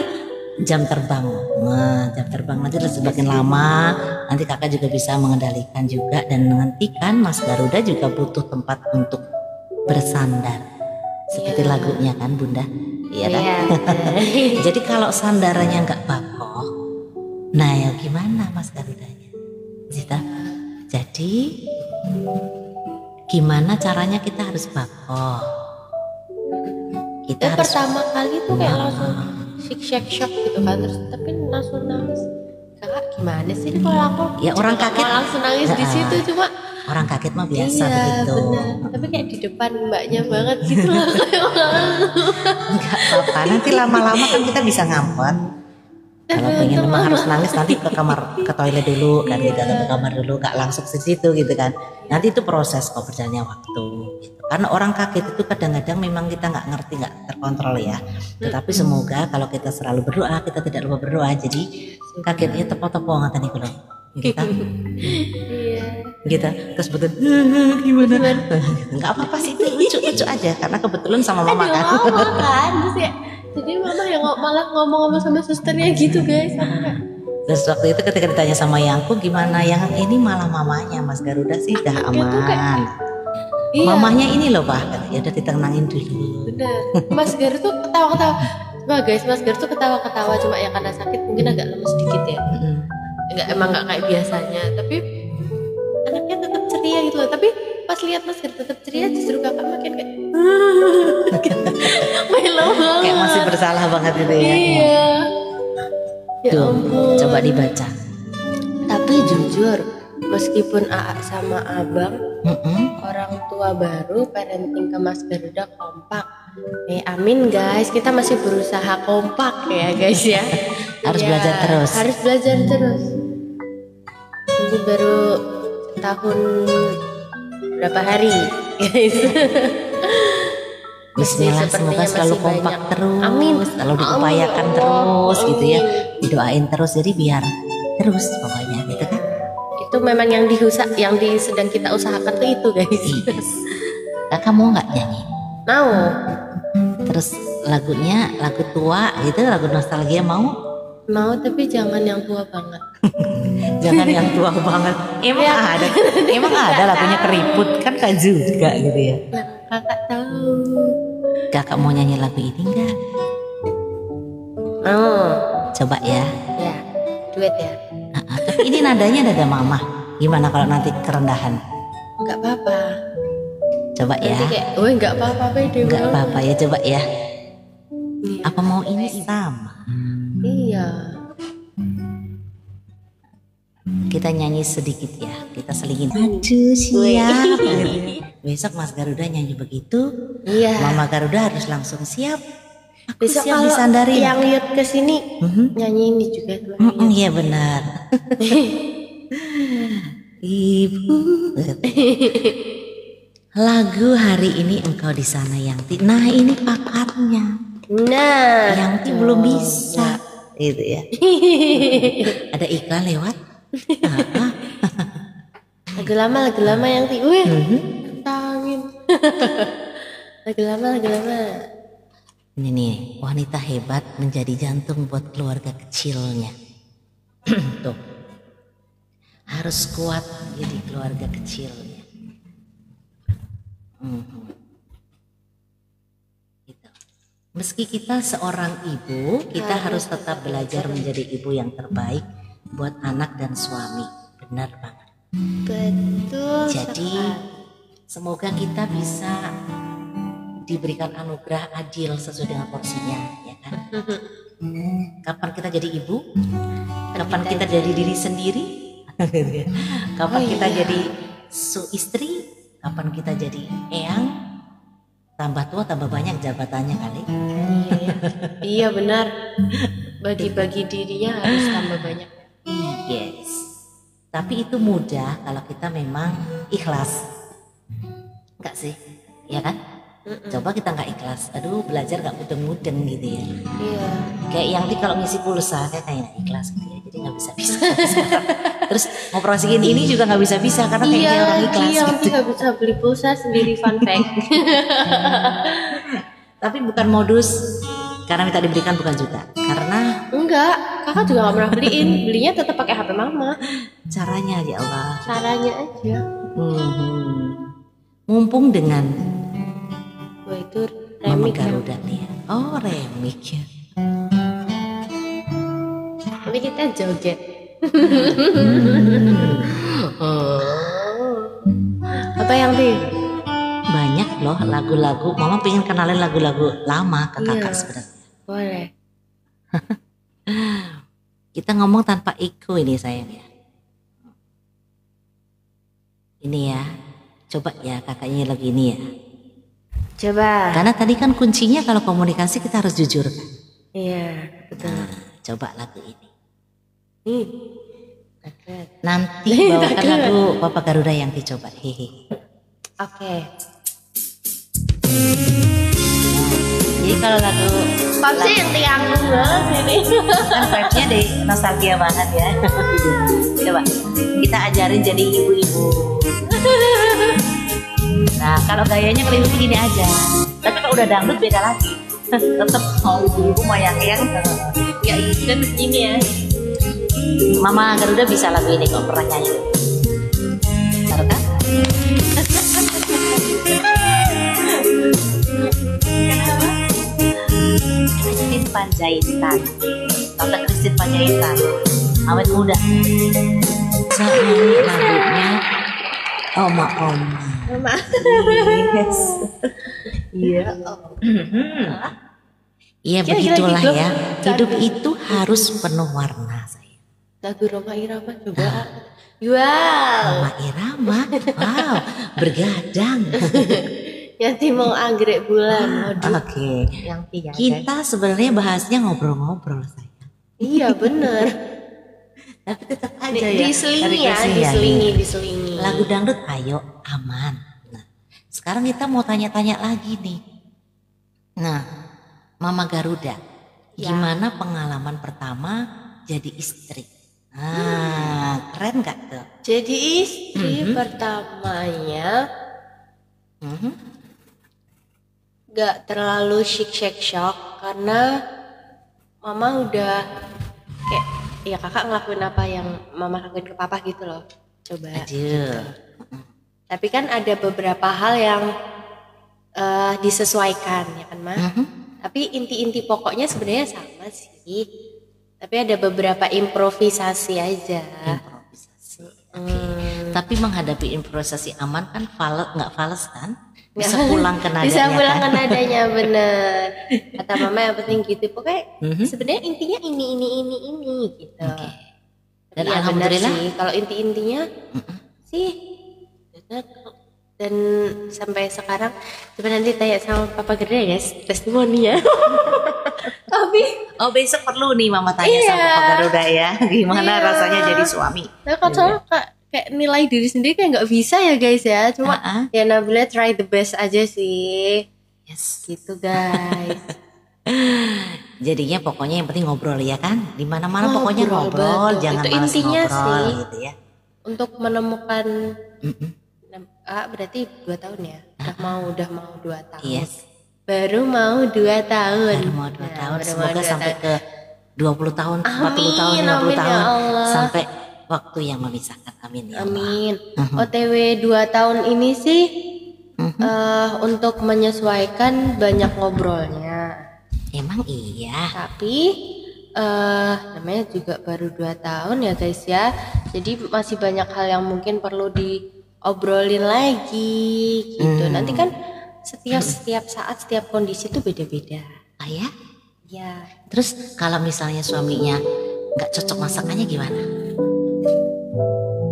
jam terbang. Nah, jam terbang nanti semakin lama nanti kakak juga bisa mengendalikan juga dan menghentikan Mas Garuda juga butuh tempat untuk bersandar. Seperti lagunya kan Bunda. Iya kan? Iya. Jadi kalau sandarannya nggak bakoh, nah ya gimana Mas Garudanya? Zita? Jadi gimana caranya kita harus bakoh? Kita harus Pertama kali tuh kayak langsung shock gitu kan, terus tapi langsung nangis. Kakak gimana sih kalau aku? Ya, orang juga kaget. mau langsung nangis di situ cuma orang kaget mah biasa iya, begitu. benar. Tapi kayak di depan mbaknya banget gitu loh. Enggak apa-apa. Nanti lama-lama kan kita bisa ngampet. Kalau pengen memang harus nangis nanti ke kamar, ke toilet dulu kan gitu, atau ke kamar dulu, gak langsung ke situ gitu kan. Nanti itu proses kok berjalannya waktu. Gitu. Karena orang kaget itu kadang-kadang memang kita nggak ngerti, nggak terkontrol ya. Tetapi semoga kalau kita selalu berdoa, kita tidak lupa berdoa. Jadi kagetnya tepo-tepo ngata nih kalau gitu kan. Iya. Gitu. Terus betul gimana? Nggak apa-apa sih, itu lucu-lucu aja karena kebetulan sama mama kan. Mama kan terus ya. Jadi mama yang malah ngomong sama susternya gitu guys. Aku kayak Terus waktu itu ketika ditanya sama Yangku gimana, yang ini malah mamanya Mas Garuda sih udah aman. Iya. Mamanya ini loh Pak, ya udah ditenangin dulu. Bener. Mas Garuda tuh ketawa-ketawa. Wah guys, Mas Garuda tuh ketawa-ketawa, cuma ya karena sakit mungkin agak lemes sedikit ya. Emang nggak kayak biasanya, tapi anaknya tetap ceria gitu loh. Tapi pas lihat Mas Garuda tetap ceria, justru kakak makin kayak melo banget. Kayak masih bersalah banget gitu ya. Iya. Ya Tuh, ampun. coba dibaca. Tapi jujur, meskipun AA sama Abang orang tua baru, parenting ke Mas Garuda kompak. Amin guys, kita masih berusaha kompak ya guys ya. Harus Ya, belajar terus. Harus belajar terus. Ini baru tahun berapa hari guys. Bismillah, semoga selalu kompak terus. Amin. Selalu diupayakan terus gitu ya. Didoain terus, jadi biar terus pokoknya gitu kan. Itu memang yang sedang kita usahakan tuh itu guys. Yes. Kakak mau nggak nyanyi? Mau. Terus lagunya lagu tua gitu, lagu nostalgia mau? Mau, tapi jangan yang tua banget. Jangan yang tua banget. Emang ada lagunya Keriput kan Kak juga gitu ya. Kakak tahu. Kakak mau nyanyi lagu ini enggak? Coba ya. Ya, duet ya. Tapi ini nadanya nada mama. Gimana kalau nanti kerendahan? Enggak apa-apa. Coba ya. Nanti kayak, enggak apa-apa pede. Enggak apa-apa ya, coba ya. Iya. Apa mau ini sama? Iya. Kita nyanyi sedikit ya. Kita selingin. Aduh siap. Besok Mas Garuda nyanyi begitu. Iya. Mama Garuda harus langsung siap. Aku Besok siap kalau disandarin. yang lihat kesini nyanyi ini juga. Iya benar. Ibu. Lagu hari ini engkau di sana Yangti. Nah ini pakarnya. Nah, Yangti belum bisa. Gitu ya. Ada iklan lewat. lagu lama yang tangin. lagu lama. Ini nih, wanita hebat menjadi jantung buat keluarga kecilnya. Tuh. Harus kuat jadi keluarga kecilnya. Gitu. Meski kita seorang ibu, kita harus tetap belajar menjadi ibu yang terbaik buat anak dan suami. Benar banget. Betul. Jadi semoga kita bisa diberikan anugerah adil sesuai dengan porsinya, ya kan? Kapan kita jadi ibu? Kapan kita jadi diri sendiri? Kapan kita jadi istri? Kapan kita jadi eyang? Tambah tua tambah banyak jabatannya kali. Iya benar. Bagi-bagi dirinya harus tambah banyak. Yes. Tapi itu mudah kalau kita memang ikhlas. Enggak sih? Ya kan? Coba kita nggak ikhlas, aduh belajar nggak mudeng-mudeng gitu ya. Iya. Kayak yang kalau ngisi pulsa kayak ikhlas gitu ya, jadi nggak bisa. Terus mau promosiin ini juga nggak bisa karena kayak dia orang ikhlas. Iya, gitu. nggak bisa beli pulsa sendiri, fun fact. Tapi bukan modus karena minta diberikan, bukan juga karena enggak, kakak juga nggak pernah belinya tetap pakai HP mama. caranya ya Allah. Caranya aja. Mumpung dengan Wah itu Mama remix Garuda nih. Oh remix ya. Tapi kita joget. Apa yang di? Banyak loh lagu-lagu. Mama pengen kenalin lagu-lagu lama ke kakak sebenarnya. Boleh. Kita ngomong tanpa ego ini sayang ya. Ini ya. Coba ya kakaknya lagi ini ya. Coba. Karena tadi kan kuncinya kalau komunikasi kita harus jujur kan. Iya betul. Coba lagu ini. Takut. Nanti bawakan lagu Papa Garuda yang dicoba. Hehe. Oke. Jadi kalau lagu Popsnya yang dianggung banget ini. kan vibe-nya deh nostalgia banget ya. Coba kita ajarin jadi ibu-ibu. Nah kalau gayanya kalau ibu gini aja. Tapi kalau udah dangdut beda lagi. Tetap mau ibu mau yang Ya kan begini ya. Mama Garuda bisa lagu ini kok, pernah nyanyi. Tahu kan? Christine Panjaitan, Tante Christine Panjaitan, awet muda. Saya nyanyi lagunya Oma. Yes. Iya. Iya begitulah ya. Hidup itu harus penuh warna saya. Lagu Roma Irama coba. Wow. Roma Irama. Wow. Bergadang. Yang mau anggrek bulan. Oke. Yang tiga. Kita sebenarnya bahasnya ngobrol-ngobrol saya. Iya bener. Tapi tetap aja ya. Diselingi. Lagu dangdut ayo aman. Nah, sekarang kita mau tanya-tanya lagi nih. Nah, Mama Garuda, gimana pengalaman pertama jadi istri? Nah, keren gak tuh? Jadi istri pertamanya gak terlalu shock karena Mama udah kayak ya kakak ngelakuin apa yang Mama lakuin ke papa gitu loh. Coba. Gitu. Tapi kan ada beberapa hal yang disesuaikan ya kan Ma? Tapi inti-inti pokoknya sebenarnya sama sih. Tapi ada beberapa improvisasi aja. Improvisasi. Tapi menghadapi improvisasi aman kan nggak fals kan? Bisa pulang ke nadanya. Bisa pulang kan? ke nadanya bener. Kata Mama yang penting gitu. Pokoknya sebenarnya intinya ini gitu. Okay. Dan ya, alhamdulillah sih. Kalau inti-intinya sih bener. Dan sampai sekarang coba nanti tanya sama Papa Garuda ya guys, testimoninya. Tapi besok perlu nih Mama tanya sama Papa Garuda ya, gimana rasanya jadi suami. Nah, kalau kayak nilai diri sendiri kayak nggak bisa ya guys ya, cuma ya Nabila try the best aja sih. Yes, gitu guys. Jadinya pokoknya yang penting ngobrol ya kan, di mana-mana pokoknya ngobrol, jangan itu malas intinya ngobrol sih, gitu ya. Untuk menemukan berarti 2 tahun ya, udah mau 2 tahun. Yes. Baru mau 2 tahun. Baru mau 2 tahun. Semoga sampai ke 20 tahun, 40 tahun, 50 amin, tahun. ya Allah. Sampai waktu yang memisahkan. Amin ya Allah. Amin. OTW 2 tahun ini sih untuk menyesuaikan banyak ngobrolnya. Emang iya. Tapi namanya juga baru 2 tahun ya guys ya. Jadi masih banyak hal yang mungkin perlu diobrolin lagi gitu. Nanti kan setiap saat, setiap kondisi tuh beda-beda. Ah ya? Ya. Terus kalau misalnya suaminya nggak cocok masakannya gimana?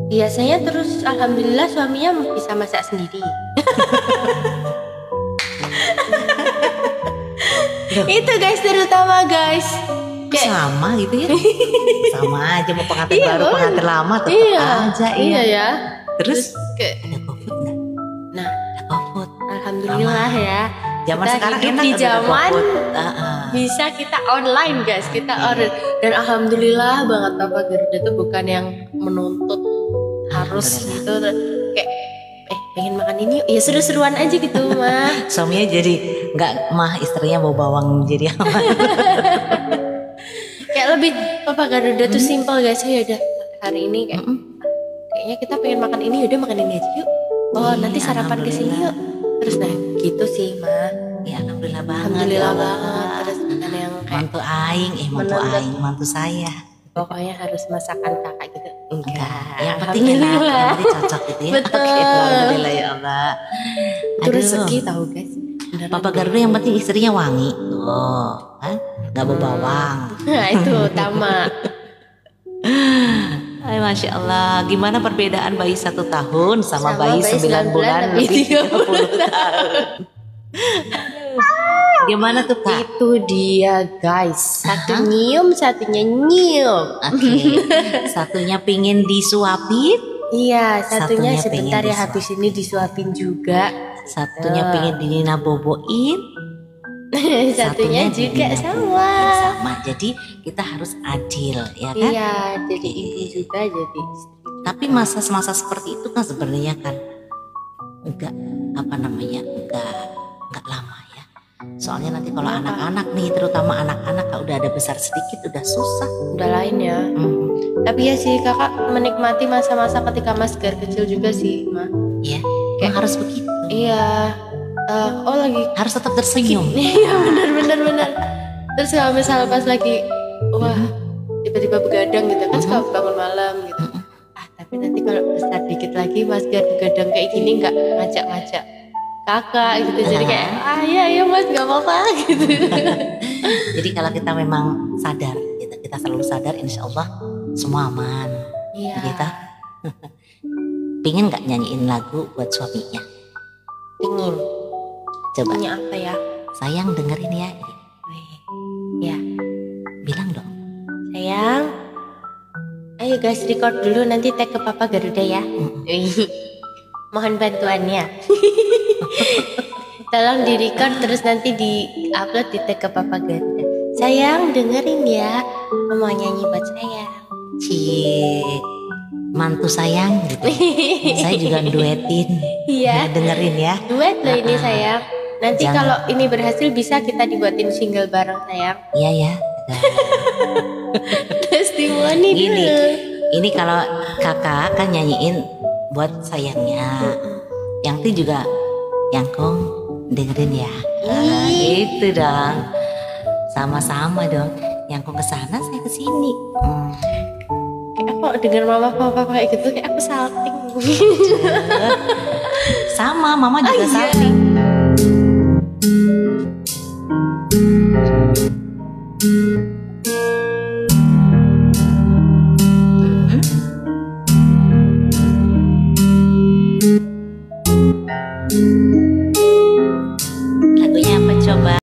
Biasanya terus alhamdulillah suaminya bisa masak sendiri. Itu guys, terutama guys. Sama gitu ya. Sama aja mau pengantin baru pengantin lama tetap aja Iya ya. Terus ada GoFood nggak? Nah, ada GoFood. Alhamdulillah ya. Zaman kita sekarang hidup enak di zaman bisa kita online guys, kita order. Dan alhamdulillah banget Papa Garuda tuh bukan yang menuntut harus gitu kayak pengen makan ini ya seru-seruan aja gitu mah. Suaminya jadi nggak istrinya bawa bawang jadi apa? Kayak lebih Papa Garuda tuh simple guys. Ya udah hari ini kayaknya kita pengen makan ini, udah makan ini aja yuk. Nanti sarapan ke sini yuk. Terus gitu sih mah. Ya alhamdulillah banget. Alhamdulillah banget. Terus bukan yang kayak mantu saya. Pokoknya harus masakan kakak gitu. Enggak. Yang penting enak, yang penting cocok gitu ya. Betul. Alhamdulillah ya Allah. Itu rezeki tahu guys. Papa Garuda yang penting istrinya wangi. Tuh, kan? Gak bau bawang. Nah itu utama. Ay, Masya Allah. Gimana perbedaan bayi 1 tahun sama bayi 9 bulan lebih 30 tahun? Gimana tuh Kak? Itu dia guys. Satu nyium, satunya nyium. Satunya pingin disuapin. Iya, satunya sebentar ya habis ini disuapin juga. Satunya pingin dinina boboin. Satunya juga sama. Jadi kita harus adil ya kan? Iya, jadi ibu juga jadi istri. Tapi masa-masa seperti itu kan sebenarnya kan enggak lama ya. Soalnya nanti kalau anak-anak nih, terutama anak-anak kalau udah ada besar sedikit udah susah. Udah lain ya. Tapi ya sih kakak menikmati masa-masa ketika Mas Gar kecil juga sih, Ma. Iya, kayak harus begitu. Iya. Oh lagi harus tetap tersenyum. Iya benar. Terus kalau misal pas lagi wah tiba-tiba begadang gitu kan suka bangun malam gitu. Tapi nanti kalau besar dikit lagi Mas Gar begadang kayak gini nggak ngajak-ngajak kakak gitu. Jadi kayak ya Mas nggak apa-apa gitu. Jadi kalau kita memang sadar, kita selalu sadar, insya Allah semua aman. Iya. Gitu. Pingin nggak nyanyiin lagu buat suaminya? Pingin. Coba. Nyanyi apa ya? Sayang dengerin ya. Ya. Bilang dong. Sayang. Ayo guys record dulu nanti tag ke Papa Garuda ya. Mohon bantuannya. Tolong di record terus nanti di upload di tag ke Papa Garuda. Sayang dengerin ya, mau nyanyi buat sayang. Cik, mantu sayang gitu. Saya juga duetin. Iya. Dengerin ya. Duet loh ini sayang. Nanti kalau ini berhasil bisa kita dibuatin single bareng sayang. Iya ya. Testimoni gini, dulu. Ini kalau kakak kan nyanyiin buat sayangnya. Yang itu juga Yangkong dengerin ya. Gitu dong. Sama-sama dong. Yangkong kesana saya kesini. Kayak kok denger mama kayak gitu kayak aku salting. Sama mama juga salting. Lagunya apa coba?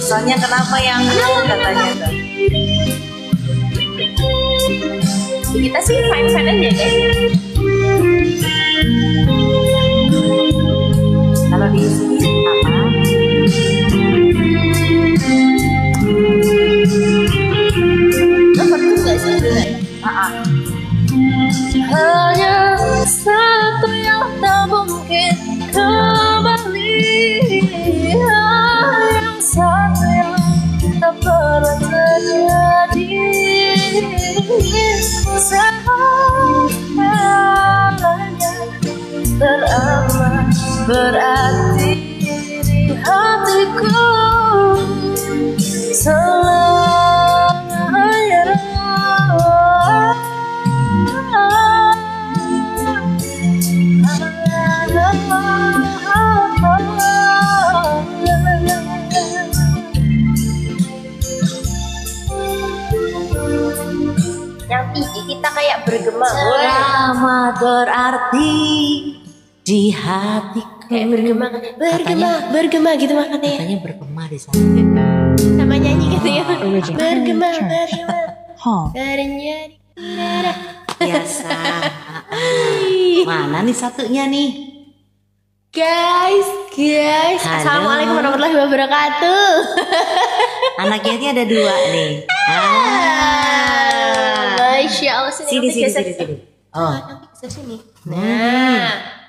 Soalnya kenapa yang katanya tuh? Kita sih fine aja deh. Kalau di sini apa? Lo pernah nggak sih dulu? Hanya satu yang tak mungkin kembali, yang satu yang tak pernah berarti di hatiku selamanya. Yang tinggi kita kayak bergema. Selamat berarti di hatiku. Kayak bergema gitu makanya. Katanya bergema di sana. Sama nyanyi gitu ya. Bergema. Karenya Biasa. Mana nih satunya nih? Guys. Halo. Assalamualaikum warahmatullahi wabarakatuh. Anaknya ini ada 2 nih. Masya Allah. Sini. Oh. Sini. Nah.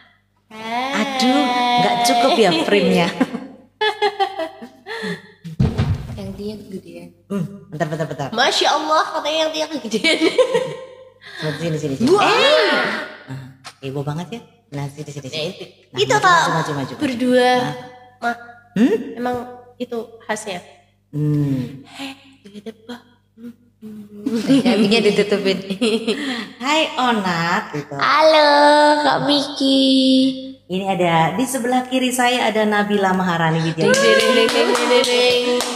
Aduh, nggak cukup ya frame-nya. Yang dia kegedean. Bentar. Masya Allah, katanya yang dia kegedean. Sini. Heboh banget ya. Nah, sini. Nah, Itu maju. Berdua. Emang itu khasnya. Kayaknya ditutupin. Hai Onat gitu. Halo Kak Miki. Ini ada di sebelah kiri saya ada Nabila Maharani Widya.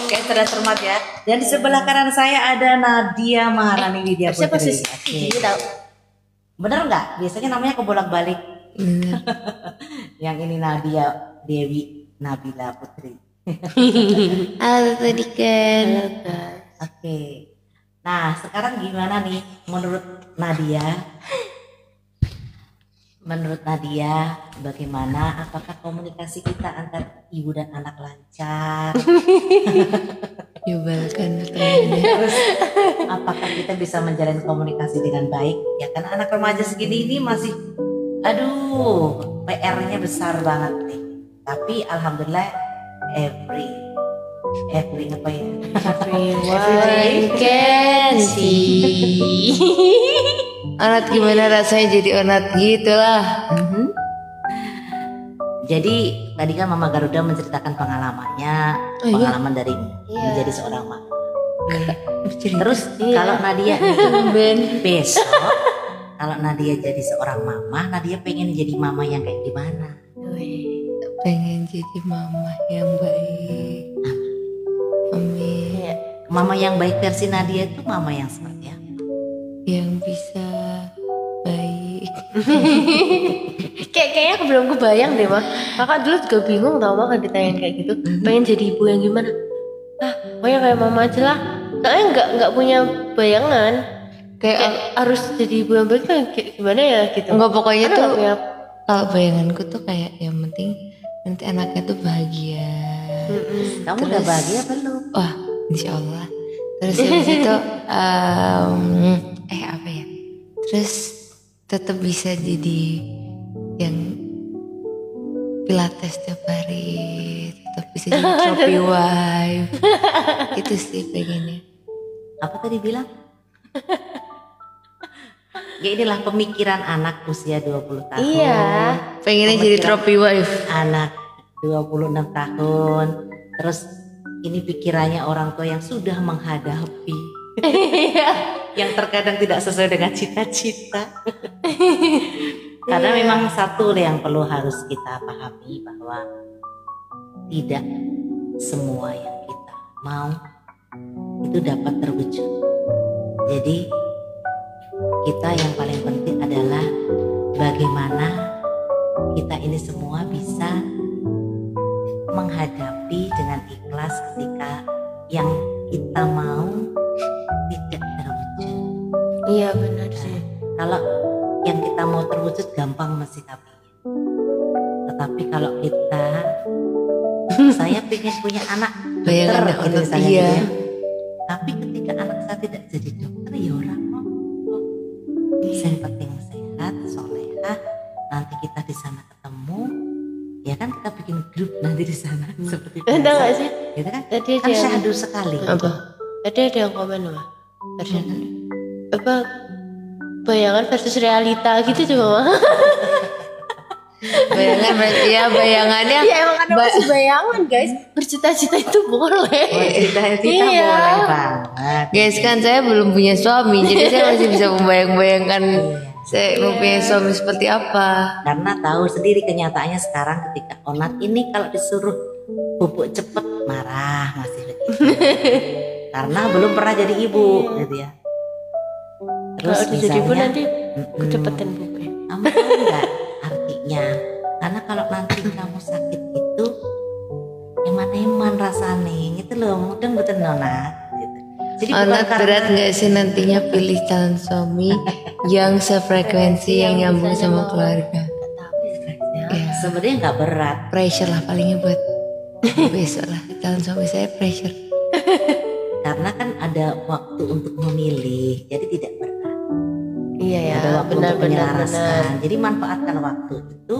Kayak cermat ya. Dan di sebelah kanan saya ada Nadia Maharani Widya Putri. Siapa sih? Ini tahu. Bener nggak? Biasanya namanya kebolak-balik. Yang ini Nadia Dewi Nabila Putri. Halo tadi kan. Oke. Nah, sekarang gimana nih menurut Nadia? Menurut Nadia, bagaimana? Apakah komunikasi kita antar ibu dan anak lancar? Cobakan pertanyaannya. Terus, apakah kita bisa menjalin komunikasi dengan baik? Ya kan anak remaja segini ini masih, aduh, PR-nya besar banget nih. Tapi alhamdulillah every apa ya? Everyone can see. Onat gimana rasanya jadi Onat gitulah. Jadi tadi kan Mama Garuda menceritakan pengalamannya, pengalaman dari menjadi seorang mama. Terus kalau Nadia nih, besok kalau Nadia jadi seorang mama, Nadia pengen jadi mama yang kayak gimana? Pengen jadi mama yang baik. Amin. Mama yang baik versi Nadia itu mama yang seperti apa? Yang bisa baik. Kayaknya aku belum kebayang deh mah. Kakak dulu juga bingung tau mah kan ditanya kayak gitu. Pengen jadi ibu yang gimana? Pokoknya kayak mama aja lah. Soalnya nggak punya bayangan. Kayak harus jadi ibu yang baik kan kayak gimana ya gitu. Enggak, pokoknya Karena tuh nggak punya. kalau bayanganku tuh kayak yang penting nanti anaknya tuh bahagia. Kamu udah bahagia belum? Wah, insya Allah. Terus habis itu apa ya? Terus tetap bisa jadi yang pilates tiap hari, tetap bisa jadi trophy wife. Itu sih pengennya. Apa tadi bilang? Ya inilah pemikiran anak usia 20 tahun. Iya. Pengennya jadi trophy wife. Anak 26 tahun. Terus ini pikirannya orang tua yang sudah menghadapi. Yang terkadang tidak sesuai dengan cita-cita. Karena memang satu yang perlu harus kita pahami bahwa tidak semua yang kita mau itu dapat terwujud. Jadi kita yang paling penting adalah bagaimana kita ini semua bisa menghadapi dengan ikhlas ketika yang kita mau tidak terwujud. Iya benar sih. Kalau yang kita mau terwujud gampang mensikapinya. Tetapi kalau kita saya pengen punya anak Bayangan dokter gitu Onat, misalnya iya. gitu ya. Tapi ketika anak saya tidak jadi dokter ya orang yang penting sehat, solehah. Nanti kita di sana ketemu, ya kan kita bikin grup nanti di sana seperti Tahu biasa. nggak sih? Gitu kan? Tadi Kan ada syahdu sekali. apa? Tadi ada yang komen mah. Apa bayangan versus realita gitu coba mah. Bayangan berarti ya bayangannya. Ya emang ada masih bayangan guys. Bercita-cita itu boleh. Cita-cita Iya. boleh banget. Guys kan saya belum punya suami, jadi saya masih bisa membayang-bayangkan saya mempunyai suami seperti apa. Karena tahu sendiri kenyataannya sekarang ketika Onat ini kalau disuruh pupuk cepet marah masih begitu. Karena belum pernah jadi ibu gitu ya. Terus Kalau jadi ibu misalnya, nanti kecepatan bupe. kamu tahu nggak artinya? Karena kalau nanti kamu sakit itu eman-eman rasanya itu loh, mudeng betul Nonat gitu. Jadi bukan Onat berat nggak sih nantinya pilih calon suami yang sefrekuensi yang nyambung sama keluarga? Ya, sebenarnya nggak berat. pressure lah palingnya buat besok lah calon suami saya pressure. Karena kan ada waktu untuk memilih, jadi tidak berat. Iya ya, Ada waktu untuk benar-benar. penyelarasan. Jadi manfaatkan waktu itu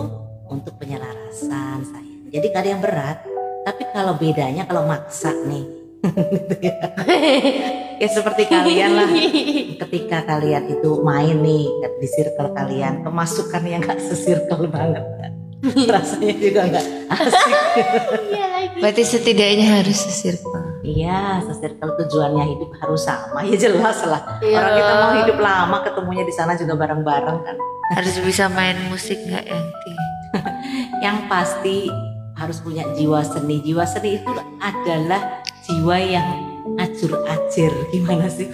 untuk penyelarasan saya. Jadi gak ada yang berat. Tapi kalau bedanya kalau maksa nih, gitu ya seperti kalian lah. Ketika kalian itu main nih di circle kalian, kemasukan yang gak se-circle banget. Rasanya juga gak asik. Iya lagi. Berarti setidaknya harus sesirkel. Iya, se-circle tujuannya hidup harus sama. Ya jelas lah. Iya. Orang kita mau hidup lama, ketemunya di sana juga bareng-bareng kan. Harus bisa main musik nggak Yanti? Yang pasti harus punya jiwa seni. Jiwa seni itu adalah jiwa yang acur-acir. Gimana sih?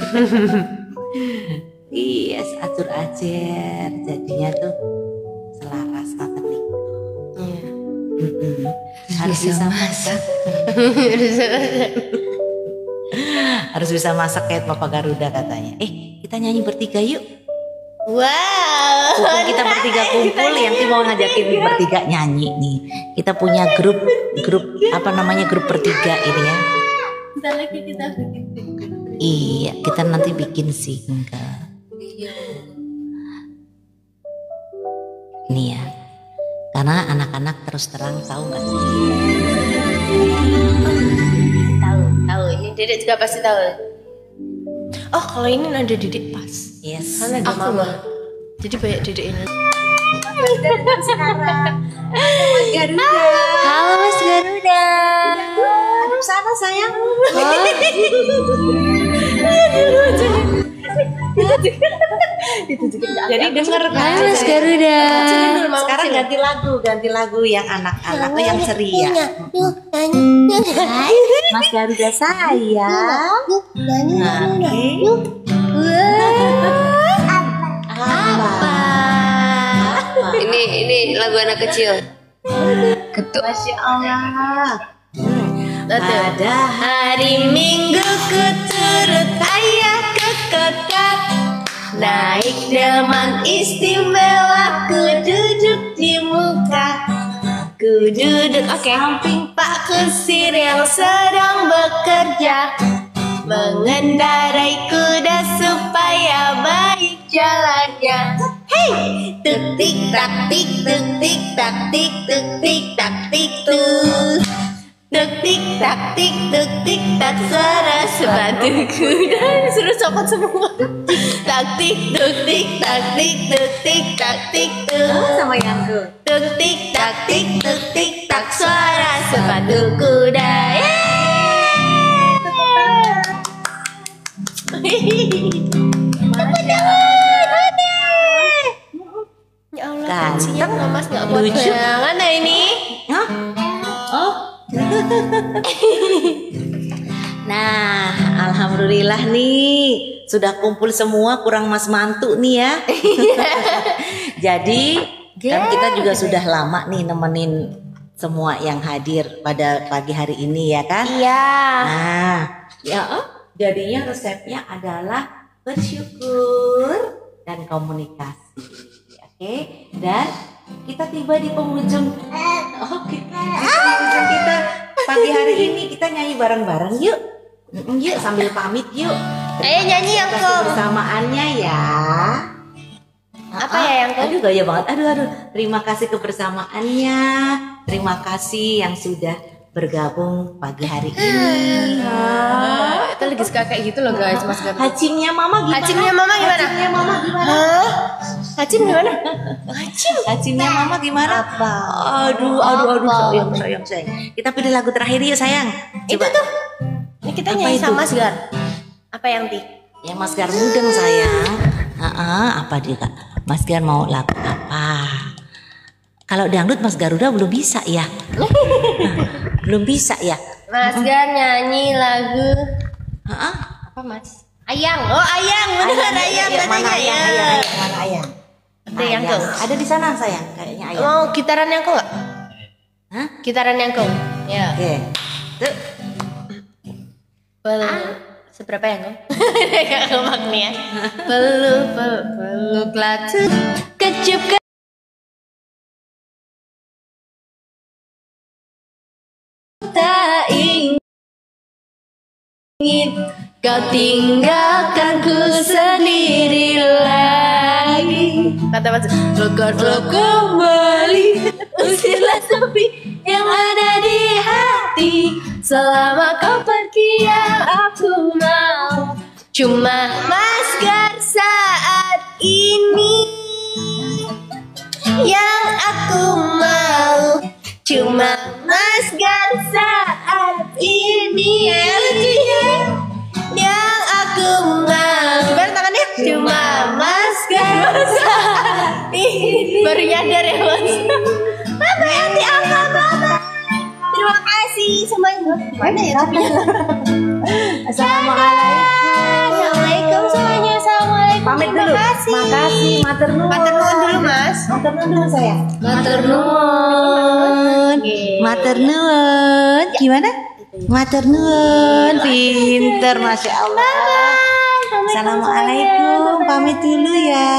Yes, acur-acir. Jadinya tuh selaras kata Niko. Iya. Harus bisa masak. Harus bisa masak kayak Papa Garuda katanya. Kita nyanyi bertiga yuk. Wow. Mumpung kita bertiga kumpul, Yanti mau ngajakin bertiga nyanyi nih. Kita punya grup apa namanya, grup bertiga ini ya. Bentar lagi kita bikin. Iya, kita nanti bikin single. Nih ya, karena anak-anak terus terang tahu nggak sih? Tahu. Ini Dedek juga pasti tahu. Oh, kalau ini ada Dedek pas. Yes. Karena ada mama. Jadi banyak Dedek ini. Halo Mas Garuda. Aduh sana sayang. Jadi denger kan? Halo Mas Garuda. Sekarang ganti lagu yang anak-anak yang ceria. Hai, Mas Garuda sayang. Apa? Ini lagu anak kecil. Ketuk. Masya Allah. Pada hari Minggu ku turut ayah ke kota, naik delman istimewa, ku duduk di muka, ku duduk samping Pak Kusir yang sedang bekerja, mengendarai kuda supaya baik jalannya. Hey, tuk tik tak tik, tuk tik tak tik, tuk tik tak tik tuh. Tuk tik tak tik, tuk tik tak, suara sepatu kuda. Suruh copot semua. Tak tik, tuk tik tak tik, tuk tik tak tik tuh. Sama yang tuh. Tuk tik tak tik, tuk tik tak, suara sepatu kuda. Ya Allah, Ganteng, kuncinya Mas nggak buat lucu. bayangan ya ini. Hah? Oh. Nah, alhamdulillah nih sudah kumpul semua, kurang Mas Mantu nih ya. Jadi kan kita juga sudah lama nih nemenin semua yang hadir pada pagi hari ini ya kan? Iya. Nah, jadinya resepnya adalah bersyukur dan komunikasi. Oke, dan kita tiba di penghujung. Oke, di penghujung kita pagi hari ini, kita nyanyi bareng-bareng yuk. Yuk sambil pamit yuk. Ayo nyanyi yang kebersamaannya ya. Apa ya yang Aduh gaya banget. Aduh. Terima kasih kebersamaannya. Terima kasih yang sudah bergabung pagi hari ini. Kita lagi suka kayak gitu loh guys, masker. Hacimnya mama gimana? Hacimnya mama gimana? Hacimnya mama gimana? Hah? Hacim gimana? Hacimnya mama gimana? Apa? Aduh, sayang. Kita pilih lagu terakhir yuk sayang. Itu tuh. Ini kita Apa nyanyi itu? sama Mas Gar. Apa yang Ti? Ya Mas Gar mudeng sayang. Apa dia Kak? Mas Gar mau lagu apa? Kalau dangdut Mas Garuda belum bisa ya. Belum bisa ya. Mas Gar nyanyi lagu apa Mas? Ayang. Oh Ayang, benar Ayang Mana katanya ya. ayang? Mana ayang? Itu yang kau. Ada di sana sayang, kayaknya ayang. Mau gitaran yang kau nggak? Hah? Gitaran yang kau. Ya. Oke. Tuh. Seberapa yang kau? Gak kemak nih ya. Peluk latu kecup tak ingin kau tinggalkanku sendiri lagi. Kata Mas, lo kembali, usirlah sepi yang ada di hati. Selama kau pergi yang aku mau cuma Mas Gar saat ini. Yang aku mau cuma Mas Gar saat ini. Ya lucunya. Yang aku mau. Gimana tangannya? Cuma Mas Gar saat ini. Baru nyadar ya Mas. Mama yang diangkat mama. Terima kasih semuanya. Mana ya tapi? Assalamualaikum semuanya. Assalamualaikum. Pamit dulu. Makasih. Matur nuwun. Matur nuwun dulu Mas. Matur nuwun dulu sayang. Matur nuwun. Matur nuwun. Gimana? Matur nuwun. Pinter Masya Allah. Assalamualaikum. Pamit dulu ya.